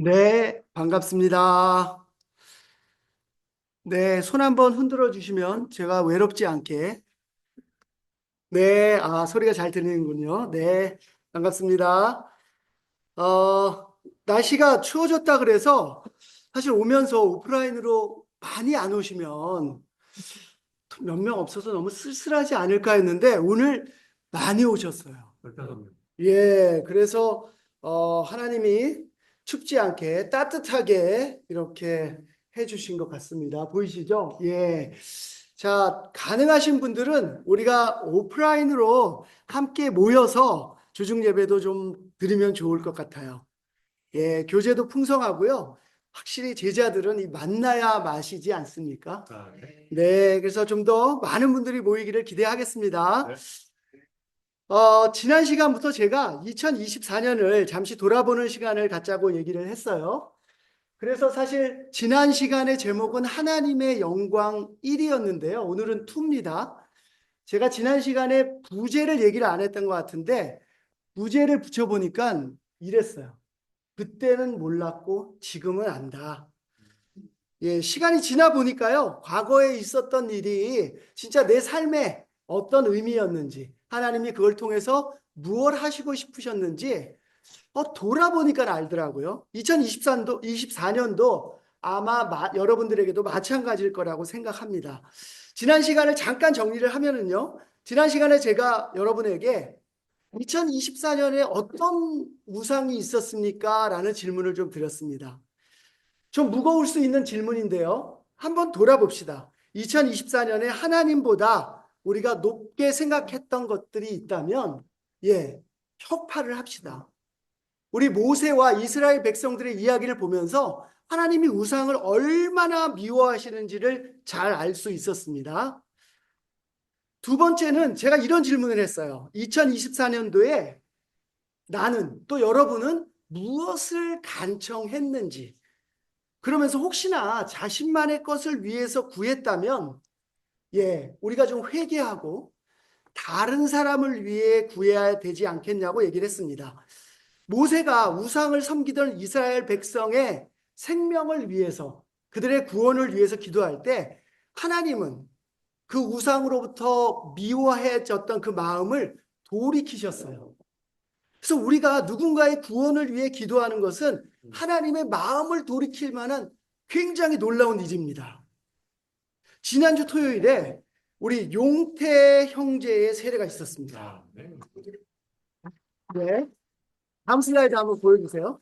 네, 반갑습니다. 네, 손 한번 흔들어 주시면 제가 외롭지 않게. 네, 소리가 잘 들리는군요. 네, 반갑습니다. 날씨가 추워졌다 그래서 사실 오면서 오프라인으로 많이 안 오시면 몇 명 없어서 너무 쓸쓸하지 않을까 했는데 오늘 많이 오셨어요. 예, 그래서 하나님이 춥지 않게 따뜻하게 이렇게 해주신 것 같습니다. 보이시죠? 예. 자, 가능하신 분들은 우리가 오프라인으로 함께 모여서 주중 예배도 좀 드리면 좋을 것 같아요. 예, 교제도 풍성하고요. 확실히 제자들은 이 만나야 마시지 않습니까? 네, 그래서 좀 더 많은 분들이 모이기를 기대하겠습니다. 지난 시간부터 제가 2024년을 잠시 돌아보는 시간을 갖자고 얘기를 했어요. 그래서 사실 지난 시간의 제목은 하나님의 영광 1이었는데요. 오늘은 2입니다. 제가 지난 시간에 부제를 얘기를 안 했던 것 같은데 부제를 붙여보니까 이랬어요. 그때는 몰랐고 지금은 안다. 예, 시간이 지나 보니까요, 과거에 있었던 일이 진짜 내 삶에 어떤 의미였는지, 하나님이 그걸 통해서 무엇 하시고 싶으셨는지, 돌아보니까 알더라고요. 2024년도 아마 여러분들에게도 마찬가지일 거라고 생각합니다. 지난 시간을 잠깐 정리를 하면은요, 지난 시간에 제가 여러분에게 2024년에 어떤 우상이 있었습니까? 라는 질문을 좀 드렸습니다. 좀 무거울 수 있는 질문인데요. 한번 돌아봅시다. 2024년에 하나님보다 우리가 높게 생각했던 것들이 있다면, 예, 혁파를 합시다. 우리 모세와 이스라엘 백성들의 이야기를 보면서 하나님이 우상을 얼마나 미워하시는지를 잘 알 수 있었습니다. 두 번째는 제가 이런 질문을 했어요. 2024년도에 나는 또 여러분은 무엇을 간청했는지, 그러면서 혹시나 자신만의 것을 위해서 구했다면, 예, 우리가 좀 회개하고 다른 사람을 위해 구해야 되지 않겠냐고 얘기를 했습니다. 모세가 우상을 섬기던 이스라엘 백성의 생명을 위해서, 그들의 구원을 위해서 기도할 때 하나님은 그 우상으로부터 미워해졌던 그 마음을 돌이키셨어요. 그래서 우리가 누군가의 구원을 위해 기도하는 것은 하나님의 마음을 돌이킬 만한 굉장히 놀라운 일입니다. 지난주 토요일에 우리 용태 형제의 세례가 있었습니다. 네. 다음 슬라이드 한번 보여주세요.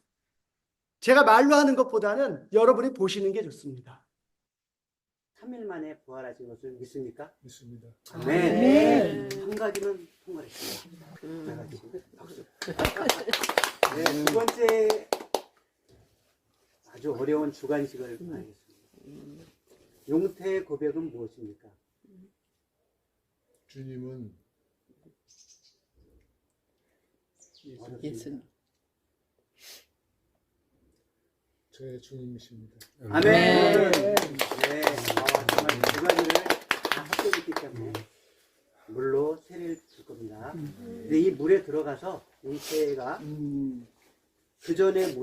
제가 말로 하는 것보다는 여러분이 보시는 게 좋습니다. 3일 만에 부활하신 것을 믿습니까? 믿습니다. 네. 한 가지는 통과했습니다. 박수. 네, 두 번째 아주 어려운 주관식을 알겠습니다. 용태의 고백은 무엇입니까? 주님은 예수님. 저의 주님이십니다. 아멘. 네. 정말 두 가지를 다 합쳐있기 때문에 물로 세례를 줄 겁니다. 근데 이 물에 들어가서 용태가 그 전에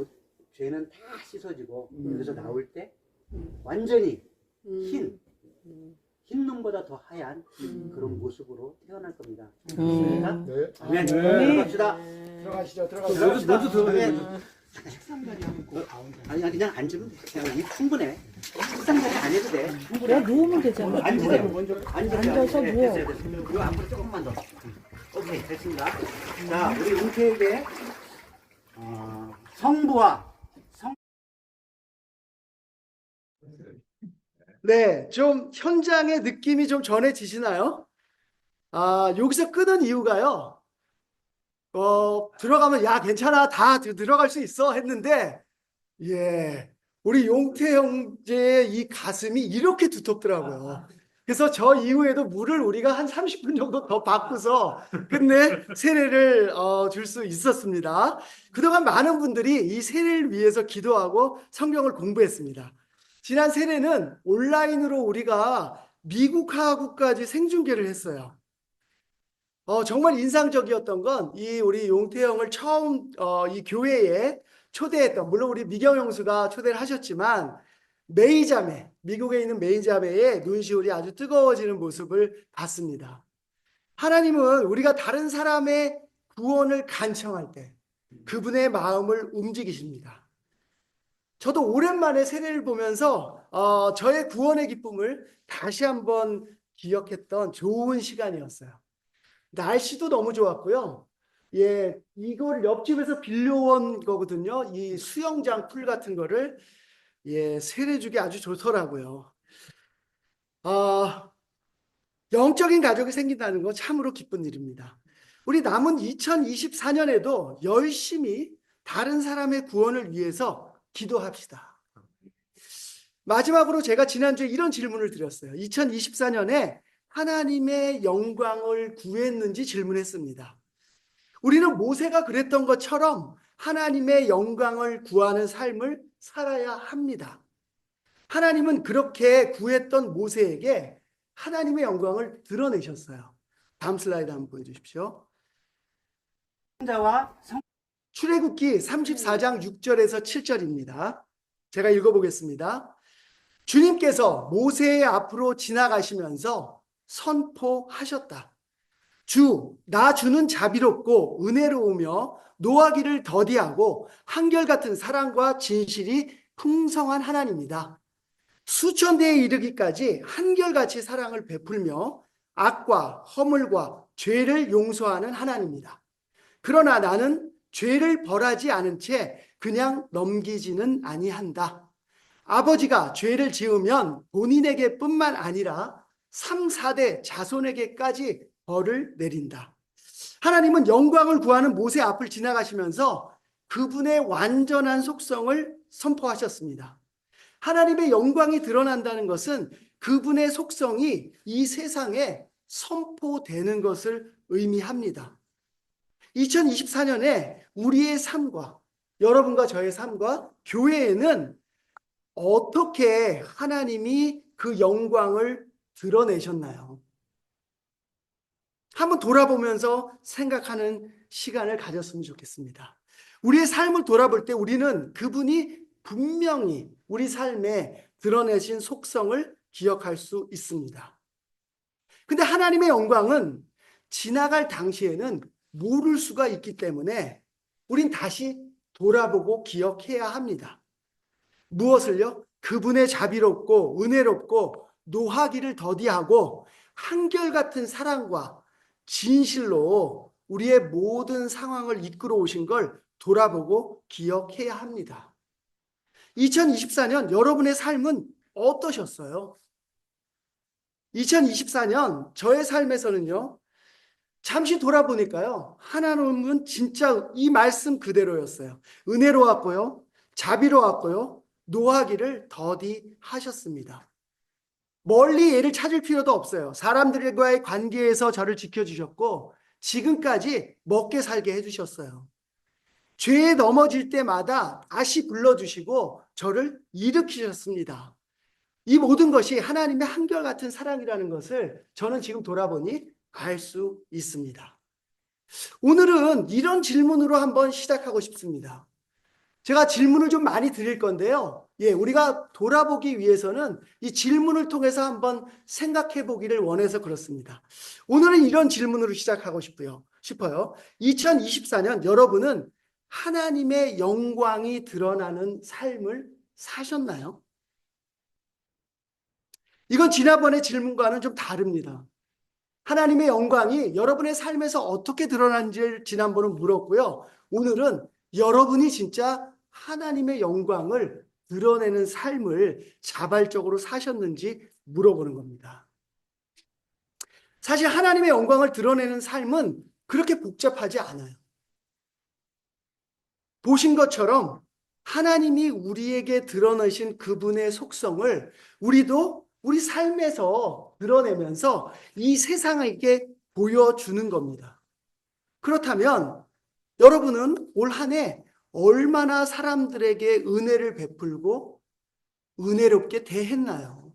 죄는 다 씻어지고 여기서 나올 때 완전히 흰 눈보다 더 하얀 그런 모습으로 태어날 겁니다. 그렇습니까? 네. 아멘. 들어갑시다. 들어가시죠. 먼저 들어가요. 식상 자리 하고 아니 그냥 앉으면 돼. 그냥 이 충분해. 식상 자리 안 해도 돼. 충분해. 누우면 되잖아. 앉으세요. 먼저 앉아서 누워. 됐어요. 이거 앞으로 조금만 더. 오케이 됐습니다. 자 우리 용태에게 성부와 네, 좀 현장의 느낌이 좀 전해지시나요? 여기서 끄는 이유가요. 들어가면 야 괜찮아 다 들어갈 수 있어 했는데, 예, 우리 용태 형제의 이 가슴이 이렇게 두텁더라고요. 그래서 저 이후에도 물을 우리가 한 30분 정도 더 받고서 끝내 세례를 줄 수 있었습니다. 그동안 많은 분들이 이 세례를 위해서 기도하고 성경을 공부했습니다. 지난 세례는 온라인으로 우리가 미국하고까지 생중계를 했어요. 정말 인상적이었던 건 이 우리 용태 형을 처음 이 교회에 초대했던, 물론 우리 미경 형수가 초대를 하셨지만 메이자매, 미국에 있는 메이자매의 눈시울이 아주 뜨거워지는 모습을 봤습니다. 하나님은 우리가 다른 사람의 구원을 간청할 때 그분의 마음을 움직이십니다. 저도 오랜만에 세례를 보면서 저의 구원의 기쁨을 다시 한번 기억했던 좋은 시간이었어요. 날씨도 너무 좋았고요. 예, 이걸 옆집에서 빌려온 거거든요. 이 수영장 풀 같은 거를 예, 세례 주기 아주 좋더라고요. 영적인 가족이 생긴다는 건 참으로 기쁜 일입니다. 우리 남은 2024년에도 열심히 다른 사람의 구원을 위해서 기도합시다. 마지막으로 제가 지난주에 이런 질문을 드렸어요. 2024년에 하나님의 영광을 구했는지 질문했습니다. 우리는 모세가 그랬던 것처럼 하나님의 영광을 구하는 삶을 살아야 합니다. 하나님은 그렇게 구했던 모세에게 하나님의 영광을 드러내셨어요. 다음 슬라이드 한번 보여주십시오. 자와 출애굽기 34장 6절에서 7절입니다. 제가 읽어보겠습니다. 주님께서 모세의 앞으로 지나가시면서 선포하셨다. 나 주는 자비롭고 은혜로우며 노하기를 더디하고 한결같은 사랑과 진실이 풍성한 하나님이다. 수천 대에 이르기까지 한결같이 사랑을 베풀며 악과 허물과 죄를 용서하는 하나님이다. 그러나 나는 죄를 벌하지 않은 채 그냥 넘기지는 아니한다. 아버지가 죄를 지으면 본인에게 뿐만 아니라 3, 4대 자손에게까지 벌을 내린다. 하나님은 영광을 구하는 모세 앞을 지나가시면서 그분의 완전한 속성을 선포하셨습니다. 하나님의 영광이 드러난다는 것은 그분의 속성이 이 세상에 선포되는 것을 의미합니다. 2024년에 우리의 삶과 여러분과 저의 삶과 교회에는 어떻게 하나님이 그 영광을 드러내셨나요? 한번 돌아보면서 생각하는 시간을 가졌으면 좋겠습니다. 우리의 삶을 돌아볼 때 우리는 그분이 분명히 우리 삶에 드러내신 속성을 기억할 수 있습니다. 근데 하나님의 영광은 지나갈 당시에는 모를 수가 있기 때문에 우린 다시 돌아보고 기억해야 합니다. 무엇을요? 그분의 자비롭고 은혜롭고 노하기를 더디하고 한결같은 사랑과 진실로 우리의 모든 상황을 이끌어 오신 걸 돌아보고 기억해야 합니다. 2024년 여러분의 삶은 어떠셨어요? 2024년 저의 삶에서는요, 잠시 돌아보니까요, 하나님은 진짜 이 말씀 그대로였어요. 은혜로웠고요, 자비로웠고요, 노하기를 더디하셨습니다. 멀리 얘를 찾을 필요도 없어요. 사람들과의 관계에서 저를 지켜주셨고 지금까지 먹게 살게 해주셨어요. 죄에 넘어질 때마다 다시 불러주시고 저를 일으키셨습니다. 이 모든 것이 하나님의 한결같은 사랑이라는 것을 저는 지금 돌아보니 알 수 있습니다. 오늘은 이런 질문으로 한번 시작하고 싶습니다. 제가 질문을 좀 많이 드릴 건데요. 우리가 돌아보기 위해서는 이 질문을 통해서 한번 생각해 보기를 원해서 그렇습니다. 오늘은 이런 질문으로 시작하고 싶어요. 2024년 여러분은 하나님의 영광이 드러나는 삶을 사셨나요? 이건 지난번의 질문과는 좀 다릅니다. 하나님의 영광이 여러분의 삶에서 어떻게 드러난지를 지난번은 물었고요. 오늘은 여러분이 진짜 하나님의 영광을 드러내는 삶을 자발적으로 사셨는지 물어보는 겁니다. 사실 하나님의 영광을 드러내는 삶은 그렇게 복잡하지 않아요. 보신 것처럼 하나님이 우리에게 드러내신 그분의 속성을 우리도 우리 삶에서 드러내면서 이 세상에게 보여주는 겁니다. 그렇다면 여러분은 올 한 해 얼마나 사람들에게 은혜를 베풀고 은혜롭게 대했나요?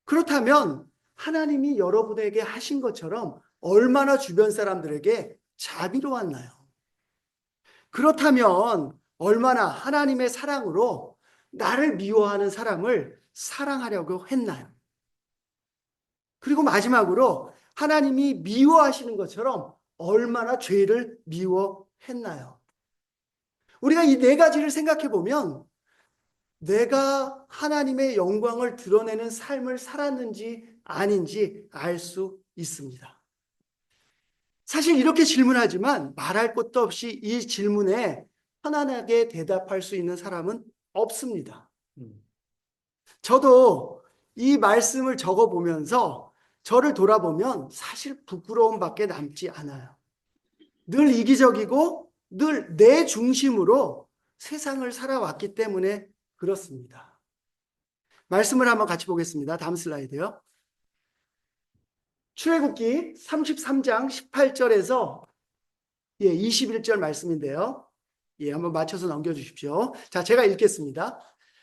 그렇다면 하나님이 여러분에게 하신 것처럼 얼마나 주변 사람들에게 자비로웠나요? 그렇다면 얼마나 하나님의 사랑으로 나를 미워하는 사람을 사랑하려고 했나요? 그리고 마지막으로 하나님이 미워하시는 것처럼 얼마나 죄를 미워했나요? 우리가 이 네 가지를 생각해 보면 내가 하나님의 영광을 드러내는 삶을 살았는지 아닌지 알 수 있습니다. 사실 이렇게 질문하지만 말할 것도 없이 이 질문에 편안하게 대답할 수 있는 사람은 없습니다. 저도 이 말씀을 적어 보면서 저를 돌아보면 사실 부끄러움밖에 남지 않아요. 늘 이기적이고 늘 내 중심으로 세상을 살아왔기 때문에 그렇습니다. 말씀을 한번 같이 보겠습니다. 다음 슬라이드요. 출애굽기 33장 18절에서 21절 말씀인데요. 한번 맞춰서 넘겨주십시오. 자, 제가 읽겠습니다.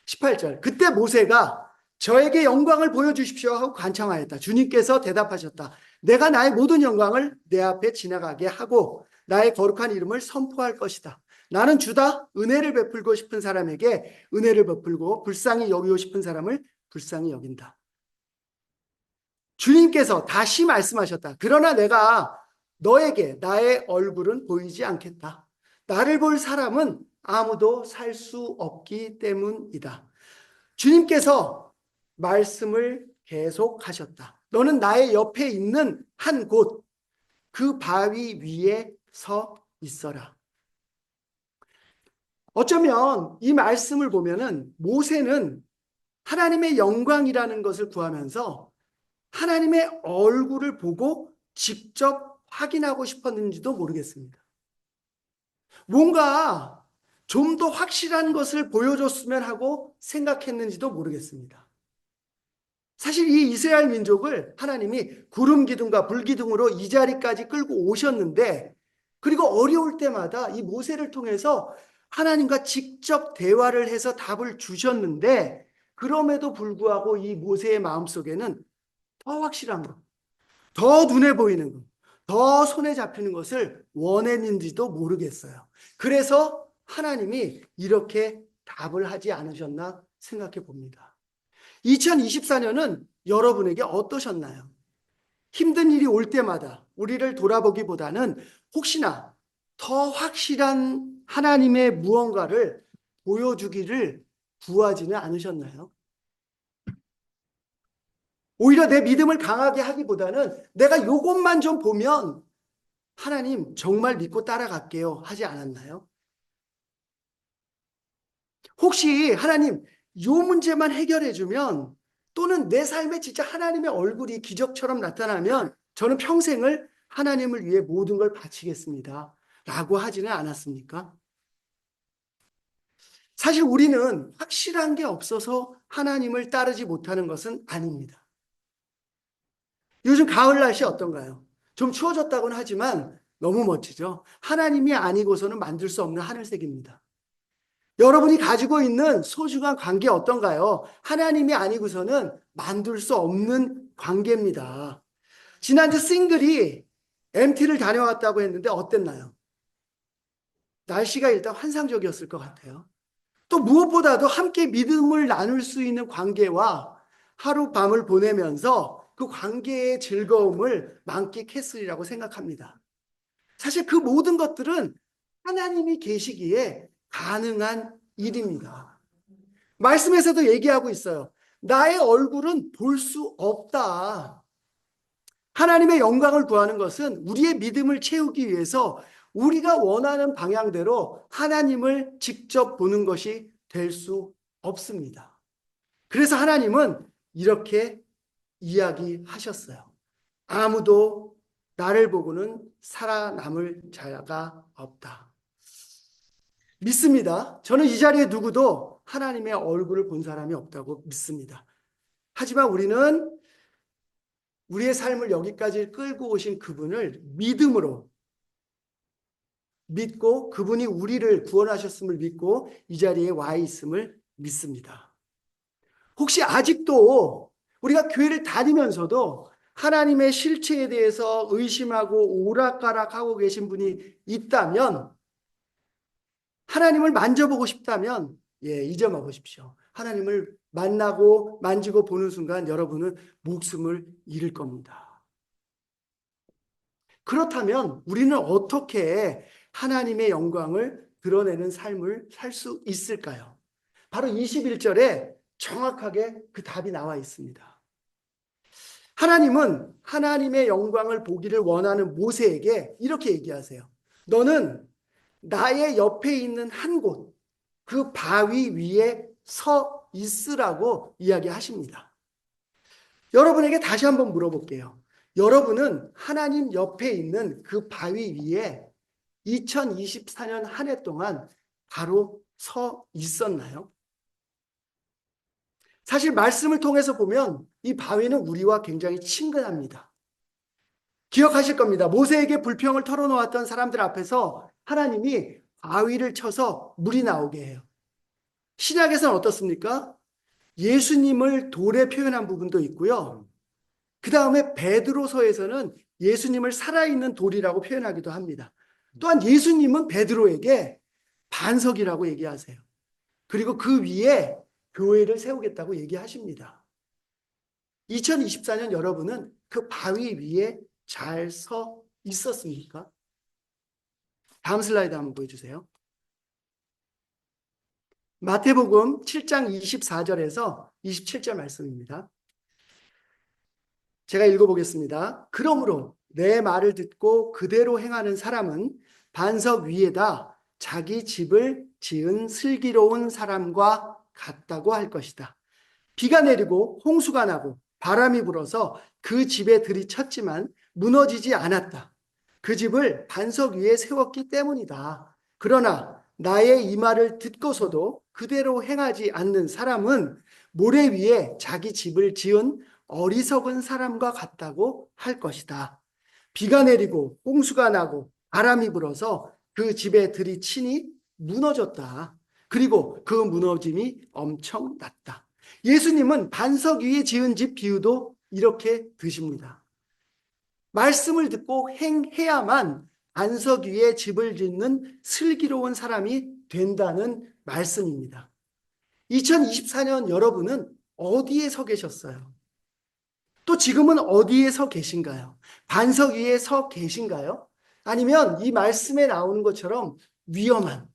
18절. 그때 모세가 저에게 영광을 보여주십시오 하고 간청하였다. 주님께서 대답하셨다. 내가 나의 모든 영광을 내 앞에 지나가게 하고 나의 거룩한 이름을 선포할 것이다. 나는 주다. 은혜를 베풀고 싶은 사람에게 은혜를 베풀고 불쌍히 여기고 싶은 사람을 불쌍히 여긴다. 주님께서 다시 말씀하셨다. 그러나 내가 너에게 나의 얼굴은 보이지 않겠다. 나를 볼 사람은 아무도 살 수 없기 때문이다. 주님께서 말씀을 계속하셨다. 너는 나의 옆에 있는 한 곳, 그 바위 위에 서 있어라. 어쩌면 이 말씀을 보면은 모세는 하나님의 영광이라는 것을 구하면서 하나님의 얼굴을 보고 직접 확인하고 싶었는지도 모르겠습니다. 뭔가 좀 더 확실한 것을 보여줬으면 하고 생각했는지도 모르겠습니다. 사실 이 이스라엘 민족을 하나님이 구름 기둥과 불 기둥으로 이 자리까지 끌고 오셨는데, 그리고 어려울 때마다 이 모세를 통해서 하나님과 직접 대화를 해서 답을 주셨는데, 그럼에도 불구하고 이 모세의 마음속에는 더 확실한 것, 더 눈에 보이는 것, 더 손에 잡히는 것을 원했는지도 모르겠어요. 그래서 하나님이 이렇게 답을 하지 않으셨나 생각해 봅니다. 2024년은 여러분에게 어떠셨나요? 힘든 일이 올 때마다 우리를 돌아보기보다는 혹시나 더 확실한 하나님의 무언가를 보여주기를 구하지는 않으셨나요? 오히려 내 믿음을 강하게 하기보다는 내가 이것만 좀 보면 하나님 정말 믿고 따라갈게요 하지 않았나요? 혹시 하나님 이 문제만 해결해 주면, 또는 내 삶에 진짜 하나님의 얼굴이 기적처럼 나타나면 저는 평생을 하나님을 위해 모든 걸 바치겠습니다 라고 하지는 않았습니까? 사실 우리는 확실한 게 없어서 하나님을 따르지 못하는 것은 아닙니다. 요즘 가을 날씨 어떤가요? 좀 추워졌다고는 하지만 너무 멋지죠? 하나님이 아니고서는 만들 수 없는 하늘색입니다. 여러분이 가지고 있는 소중한 관계 어떤가요? 하나님이 아니고서는 만들 수 없는 관계입니다. 지난주 싱글이 MT를 다녀왔다고 했는데 어땠나요? 날씨가 일단 환상적이었을 것 같아요. 또 무엇보다도 함께 믿음을 나눌 수 있는 관계와 하룻밤을 보내면서 그 관계의 즐거움을 만끽했으리라고 생각합니다. 사실 그 모든 것들은 하나님이 계시기에 가능한 일입니다. 말씀에서도 얘기하고 있어요. 나의 얼굴은 볼 수 없다. 하나님의 영광을 구하는 것은 우리의 믿음을 채우기 위해서 우리가 원하는 방향대로 하나님을 직접 보는 것이 될 수 없습니다. 그래서 하나님은 이렇게 이야기하셨어요. 아무도 나를 보고는 살아남을 자가 없다. 믿습니다. 저는 이 자리에 누구도 하나님의 얼굴을 본 사람이 없다고 믿습니다. 하지만 우리는 우리의 삶을 여기까지 끌고 오신 그분을 믿음으로 믿고, 그분이 우리를 구원하셨음을 믿고 이 자리에 와 있음을 믿습니다. 혹시 아직도 우리가 교회를 다니면서도 하나님의 실체에 대해서 의심하고 오락가락하고 계신 분이 있다면 하나님을 만져보고 싶다면 잊어먹으십시오. 하나님을 만나고 만지고 보는 순간 여러분은 목숨을 잃을 겁니다. 그렇다면 우리는 어떻게 하나님의 영광을 드러내는 삶을 살 수 있을까요? 바로 21절에 정확하게 그 답이 나와 있습니다. 하나님은 하나님의 영광을 보기를 원하는 모세에게 이렇게 얘기하세요. 너는 나의 옆에 있는 한 곳, 그 바위 위에 서 있으라고 이야기하십니다. 여러분에게 다시 한번 물어볼게요. 여러분은 하나님 옆에 있는 그 바위 위에 2024년 한 해 동안 바로 서 있었나요? 사실 말씀을 통해서 보면 이 바위는 우리와 굉장히 친근합니다. 기억하실 겁니다. 모세에게 불평을 털어놓았던 사람들 앞에서 하나님이 바위를 쳐서 물이 나오게 해요. 신약에서는 어떻습니까? 예수님을 돌에 표현한 부분도 있고요. 그 다음에 베드로서에서는 예수님을 살아있는 돌이라고 표현하기도 합니다. 또한 예수님은 베드로에게 반석이라고 얘기하세요. 그리고 그 위에 교회를 세우겠다고 얘기하십니다. 2024년 여러분은 그 바위 위에 잘 서 있었습니까? 다음 슬라이드 한번 보여주세요. 마태복음 7장 24절에서 27절 말씀입니다. 제가 읽어보겠습니다. 그러므로 내 말을 듣고 그대로 행하는 사람은 반석 위에다 자기 집을 지은 슬기로운 사람과 같다고 할 것이다. 비가 내리고 홍수가 나고 바람이 불어서 그 집에 들이쳤지만 무너지지 않았다. 그 집을 반석 위에 세웠기 때문이다. 그러나 나의 이 말을 듣고서도 그대로 행하지 않는 사람은 모래 위에 자기 집을 지은 어리석은 사람과 같다고 할 것이다. 비가 내리고 홍수가 나고 바람이 불어서 그 집에 들이치니 무너졌다. 그리고 그 무너짐이 엄청 났다. 예수님은 반석 위에 지은 집 비유도 이렇게 드십니다. 말씀을 듣고 행해야만 반석 위에 집을 짓는 슬기로운 사람이 된다는 말씀입니다. 2024년 여러분은 어디에 서 계셨어요? 또 지금은 어디에 서 계신가요? 반석 위에 서 계신가요? 아니면 이 말씀에 나오는 것처럼 위험한,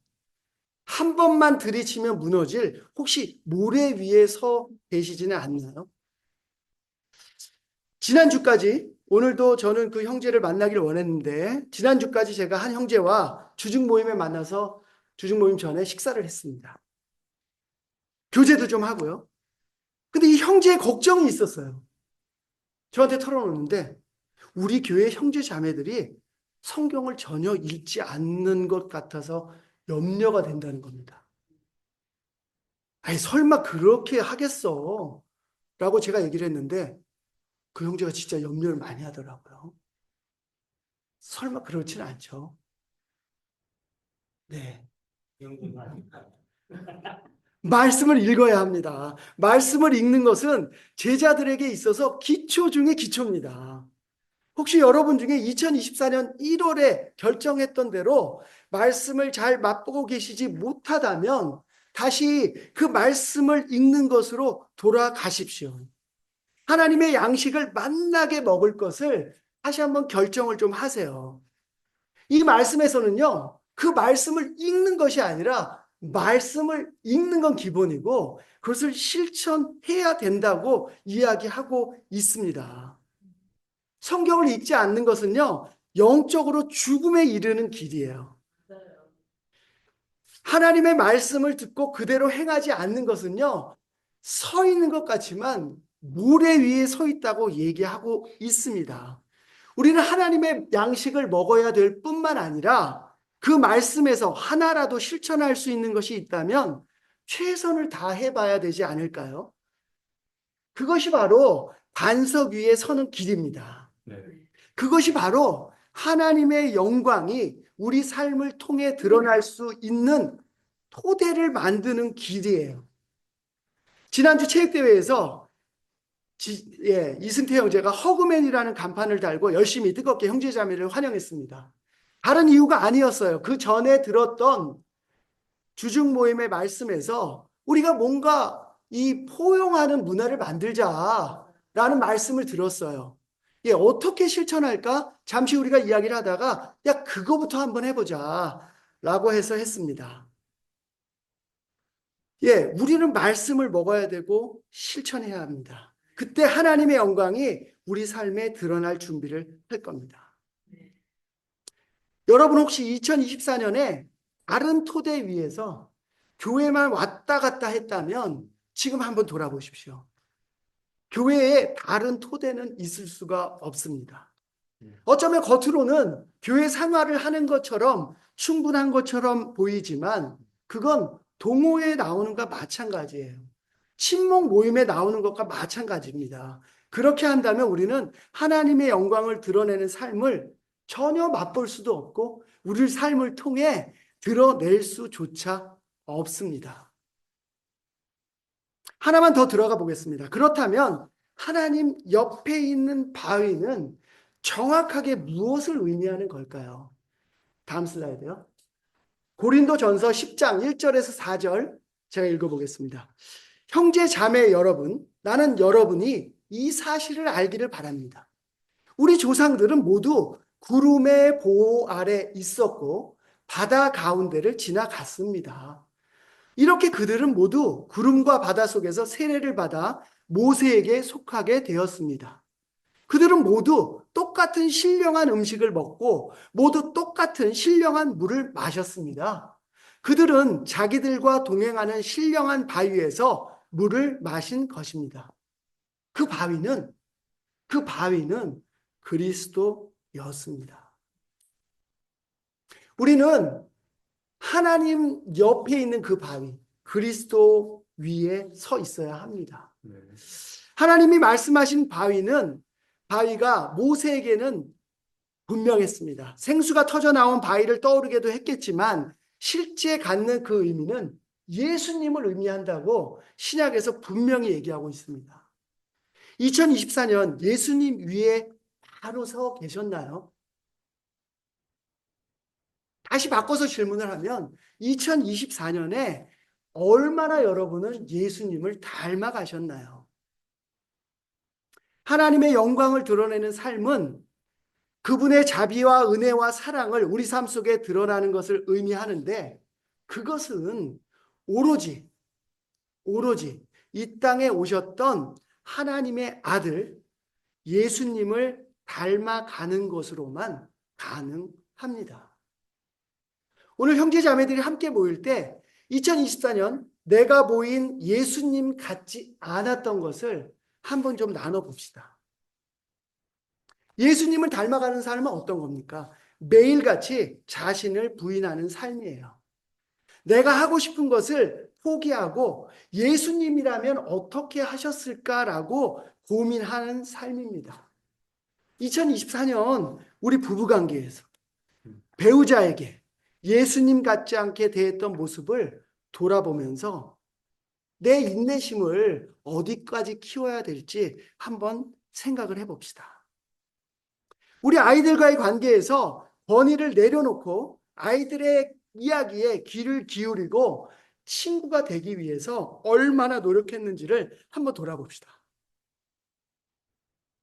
한 번만 들이치면 무너질 혹시 모래 위에 서 계시지는 않나요? 지난주까지 오늘도 저는 그 형제를 만나기를 원했는데 지난주까지 제가 한 형제와 주중 모임에 만나서 주중 모임 전에 식사를 했습니다. 교제도 좀 하고요. 근데 이 형제의 걱정이 있었어요. 저한테 털어놓는데 우리 교회 형제 자매들이 성경을 전혀 읽지 않는 것 같아서 염려가 된다는 겁니다. 아니 설마 그렇게 하겠어? 라고 제가 얘기를 했는데 그 형제가 진짜 염려를 많이 하더라고요. 설마 그렇지는 않죠. 네. 말씀을 읽어야 합니다. 말씀을 읽는 것은 제자들에게 있어서 기초 중에 기초입니다. 혹시 여러분 중에 2024년 1월에 결정했던 대로 말씀을 잘 맛보고 계시지 못하다면 다시 그 말씀을 읽는 것으로 돌아가십시오. 하나님의 양식을 만나게 먹을 것을 다시 한번 결정을 좀 하세요. 이 말씀에서는요, 그 말씀을 읽는 것이 아니라 말씀을 읽는 건 기본이고 그것을 실천해야 된다고 이야기하고 있습니다. 성경을 읽지 않는 것은요, 영적으로 죽음에 이르는 길이에요. 하나님의 말씀을 듣고 그대로 행하지 않는 것은요, 서 있는 것 같지만 모래 위에 서 있다고 얘기하고 있습니다. 우리는 하나님의 양식을 먹어야 될 뿐만 아니라 그 말씀에서 하나라도 실천할 수 있는 것이 있다면 최선을 다해봐야 되지 않을까요? 그것이 바로 반석 위에 서는 길입니다. 그것이 바로 하나님의 영광이 우리 삶을 통해 드러날 수 있는 토대를 만드는 길이에요. 지난주 체육대회에서 이승태 형제가 허그맨이라는 간판을 달고 열심히 뜨겁게 형제자매를 환영했습니다. 다른 이유가 아니었어요. 그 전에 들었던 주중 모임의 말씀에서 우리가 뭔가 이 포용하는 문화를 만들자라는 말씀을 들었어요. 예, 어떻게 실천할까? 잠시 우리가 이야기를 하다가 야, 그거부터 한번 해보자 라고 해서 했습니다. 예, 우리는 말씀을 먹어야 되고 실천해야 합니다. 그때 하나님의 영광이 우리 삶에 드러날 준비를 할 겁니다. 여러분 혹시 2024년에 다른 토대 위에서 교회만 왔다 갔다 했다면 지금 한번 돌아보십시오. 교회에 다른 토대는 있을 수가 없습니다. 어쩌면 겉으로는 교회 생활을 하는 것처럼 충분한 것처럼 보이지만 그건 동호회에 나오는 것과 마찬가지예요. 친목 모임에 나오는 것과 마찬가지입니다. 그렇게 한다면 우리는 하나님의 영광을 드러내는 삶을 전혀 맛볼 수도 없고 우리 삶을 통해 드러낼 수조차 없습니다. 하나만 더 들어가 보겠습니다. 그렇다면 하나님 옆에 있는 바위는 정확하게 무엇을 의미하는 걸까요? 다음 슬라이드요. 고린도전서 10장 1절에서 4절 제가 읽어보겠습니다. 형제 자매 여러분, 나는 여러분이 이 사실을 알기를 바랍니다. 우리 조상들은 모두 구름의 보호 아래 있었고 바다 가운데를 지나갔습니다. 이렇게 그들은 모두 구름과 바다 속에서 세례를 받아 모세에게 속하게 되었습니다. 그들은 모두 똑같은 신령한 음식을 먹고 모두 똑같은 신령한 물을 마셨습니다. 그들은 자기들과 동행하는 신령한 바위에서 물을 마신 것입니다. 그 바위는 그리스도였습니다. 우리는 하나님 옆에 있는 그 바위, 그리스도 위에 서 있어야 합니다. 하나님이 말씀하신 바위가 모세에게는 분명했습니다. 생수가 터져 나온 바위를 떠오르게도 했겠지만 실제 갖는 그 의미는 예수님을 의미한다고 신약에서 분명히 얘기하고 있습니다. 2024년 예수님 위에 바로 서 계셨나요? 다시 바꿔서 질문을 하면 2024년에 얼마나 여러분은 예수님을 닮아가셨나요? 하나님의 영광을 드러내는 삶은 그분의 자비와 은혜와 사랑을 우리 삶 속에 드러나는 것을 의미하는데 그것은 오로지 이 땅에 오셨던 하나님의 아들 예수님을 닮아가는 것으로만 가능합니다. 오늘 형제 자매들이 함께 모일 때 2024년 내가 모인 예수님 같지 않았던 것을 한번 좀 나눠봅시다. 예수님을 닮아가는 삶은 어떤 겁니까? 매일같이 자신을 부인하는 삶이에요. 내가 하고 싶은 것을 포기하고 예수님이라면 어떻게 하셨을까라고 고민하는 삶입니다. 2024년 우리 부부관계에서 배우자에게 예수님 같지 않게 대했던 모습을 돌아보면서 내 인내심을 어디까지 키워야 될지 한번 생각을 해봅시다. 우리 아이들과의 관계에서 권위를 내려놓고 아이들의 이야기에 귀를 기울이고 친구가 되기 위해서 얼마나 노력했는지를 한번 돌아봅시다.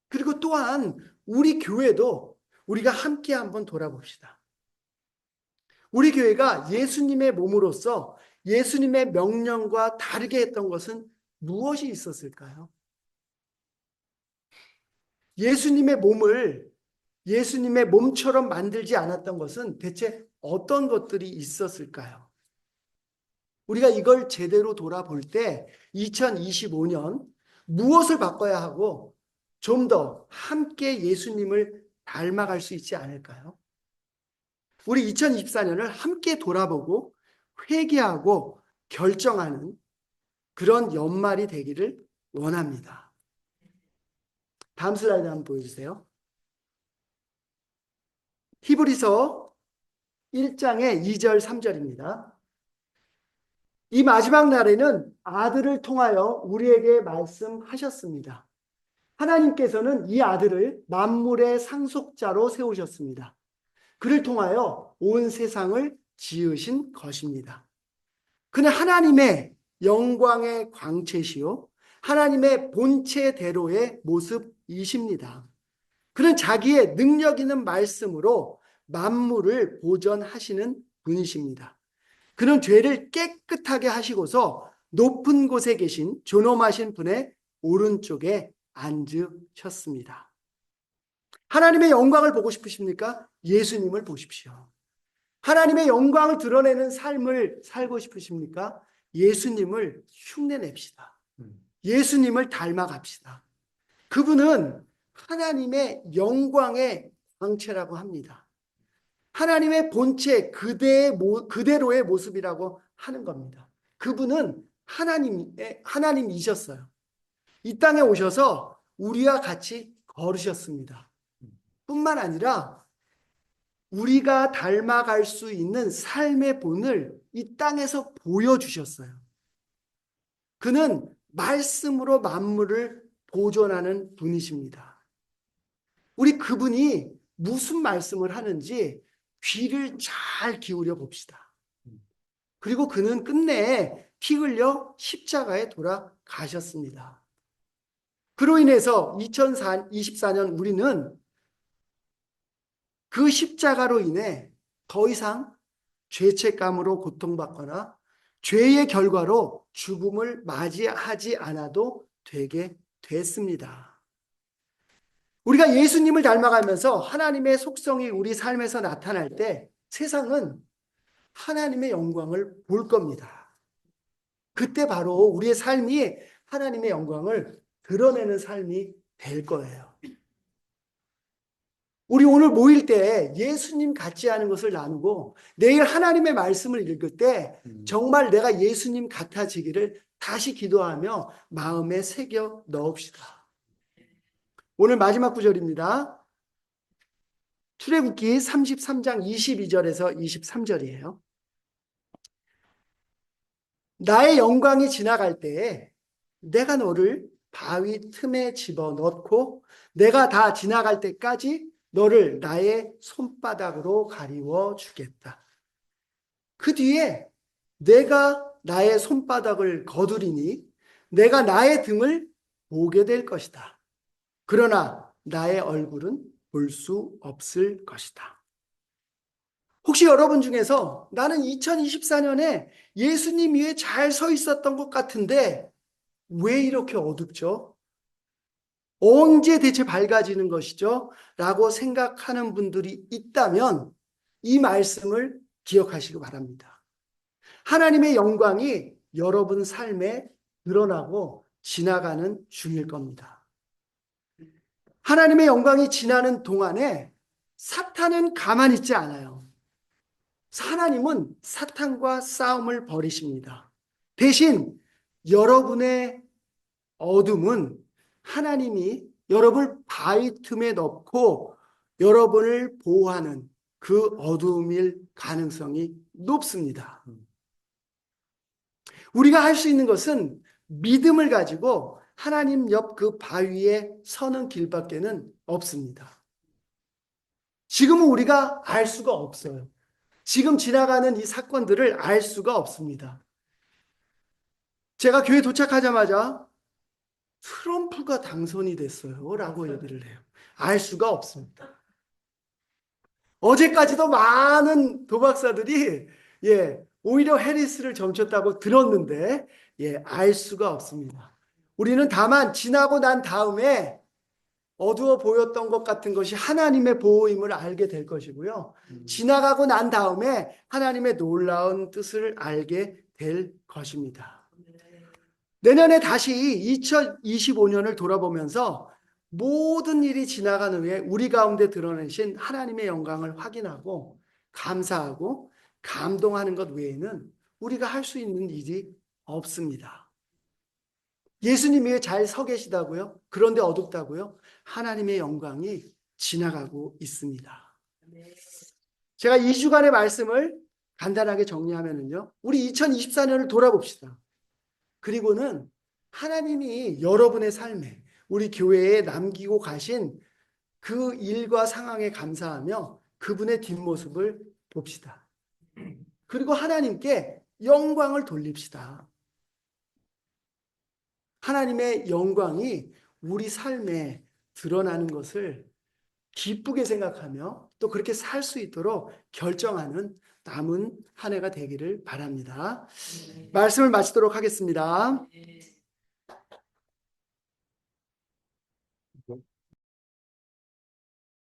그리고 또한 우리 교회도 우리가 함께 한번 돌아봅시다. 우리 교회가 예수님의 몸으로서 예수님의 명령과 다르게 했던 것은 무엇이 있었을까요? 예수님의 몸을 예수님의 몸처럼 만들지 않았던 것은 대체 어떤 것들이 있었을까요? 우리가 이걸 제대로 돌아볼 때 2025년 무엇을 바꿔야 하고 좀 더 함께 예수님을 닮아갈 수 있지 않을까요? 우리 2024년을 함께 돌아보고 회개하고 결정하는 그런 연말이 되기를 원합니다. 다음 슬라이드 한번 보여주세요. 히브리서 1장의 2절 3절입니다. 이 마지막 날에는 아들을 통하여 우리에게 말씀하셨습니다. 하나님께서는 이 아들을 만물의 상속자로 세우셨습니다. 그를 통하여 온 세상을 지으신 것입니다. 그는 하나님의 영광의 광채시요 하나님의 본체대로의 모습이십니다. 그는 자기의 능력 있는 말씀으로 만물을 보존하시는 분이십니다. 그는 죄를 깨끗하게 하시고서 높은 곳에 계신 존엄하신 분의 오른쪽에 앉으셨습니다. 하나님의 영광을 보고 싶으십니까? 예수님을 보십시오. 하나님의 영광을 드러내는 삶을 살고 싶으십니까? 예수님을 흉내냅시다. 예수님을 닮아갑시다. 그분은 하나님의 영광의 광채라고 합니다. 하나님의 본체 그대로의 모습이라고 하는 겁니다. 그분은 하나님이셨어요. 이 땅에 오셔서 우리와 같이 걸으셨습니다. 뿐만 아니라 우리가 닮아갈 수 있는 삶의 본을 이 땅에서 보여주셨어요. 그는 말씀으로 만물을 보존하는 분이십니다. 우리 그분이 무슨 말씀을 하는지 귀를 잘 기울여 봅시다. 그리고 그는 끝내 피 흘려 십자가에 돌아가셨습니다. 그로 인해서 2024년 우리는 그 십자가로 인해 더 이상 죄책감으로 고통받거나 죄의 결과로 죽음을 맞이하지 않아도 되게 됐습니다. 우리가 예수님을 닮아가면서 하나님의 속성이 우리 삶에서 나타날 때 세상은 하나님의 영광을 볼 겁니다. 그때 바로 우리의 삶이 하나님의 영광을 드러내는 삶이 될 거예요. 우리 오늘 모일 때 예수님 같지 않은 것을 나누고 내일 하나님의 말씀을 읽을 때 정말 내가 예수님 같아지기를 다시 기도하며 마음에 새겨 넣읍시다. 오늘 마지막 구절입니다. 출애굽기 33장 22절에서 23절이에요. 나의 영광이 지나갈 때에 내가 너를 바위 틈에 집어넣고 내가 다 지나갈 때까지 너를 나의 손바닥으로 가리워 주겠다. 그 뒤에 내가 나의 손바닥을 거두리니 내가 나의 등을 보게 될 것이다. 그러나 나의 얼굴은 볼 수 없을 것이다. 혹시 여러분 중에서 나는 2024년에 예수님 위에 잘 서 있었던 것 같은데 왜 이렇게 어둡죠? 언제 대체 밝아지는 것이죠? 라고 생각하는 분들이 있다면 이 말씀을 기억하시기 바랍니다. 하나님의 영광이 여러분 삶에 드러나고 지나가는 중일 겁니다. 하나님의 영광이 지나는 동안에 사탄은 가만히 있지 않아요. 하나님은 사탄과 싸움을 벌이십니다. 대신 여러분의 어둠은 하나님이 여러분을 바위 틈에 넣고 여러분을 보호하는 그 어둠일 가능성이 높습니다. 우리가 할 수 있는 것은 믿음을 가지고 하나님 옆 그 바위에 서는 길밖에는 없습니다. 지금은 우리가 알 수가 없어요. 지금 지나가는 이 사건들을 알 수가 없습니다. 제가 교회 도착하자마자 트럼프가 당선이 됐어요 라고 얘기를 해요. 알 수가 없습니다. 어제까지도 많은 도박사들이 오히려 해리스를 점쳤다고 들었는데 알 수가 없습니다. 우리는 다만 지나고 난 다음에 어두워 보였던 것 같은 것이 하나님의 보호임을 알게 될 것이고요. 지나가고 난 다음에 하나님의 놀라운 뜻을 알게 될 것입니다. 내년에 다시 2025년을 돌아보면서 모든 일이 지나간 후에 우리 가운데 드러내신 하나님의 영광을 확인하고 감사하고 감동하는 것 외에는 우리가 할 수 있는 일이 없습니다. 예수님 위에 잘 서 계시다고요? 그런데 어둡다고요? 하나님의 영광이 지나가고 있습니다. 제가 2주간의 말씀을 간단하게 정리하면요. 우리 2024년을 돌아봅시다. 그리고는 하나님이 여러분의 삶에 우리 교회에 남기고 가신 그 일과 상황에 감사하며 그분의 뒷모습을 봅시다. 그리고 하나님께 영광을 돌립시다. 하나님의 영광이 우리 삶에 드러나는 것을 기쁘게 생각하며 또 그렇게 살 수 있도록 결정하는 남은 한 해가 되기를 바랍니다. 말씀을 마치도록 하겠습니다.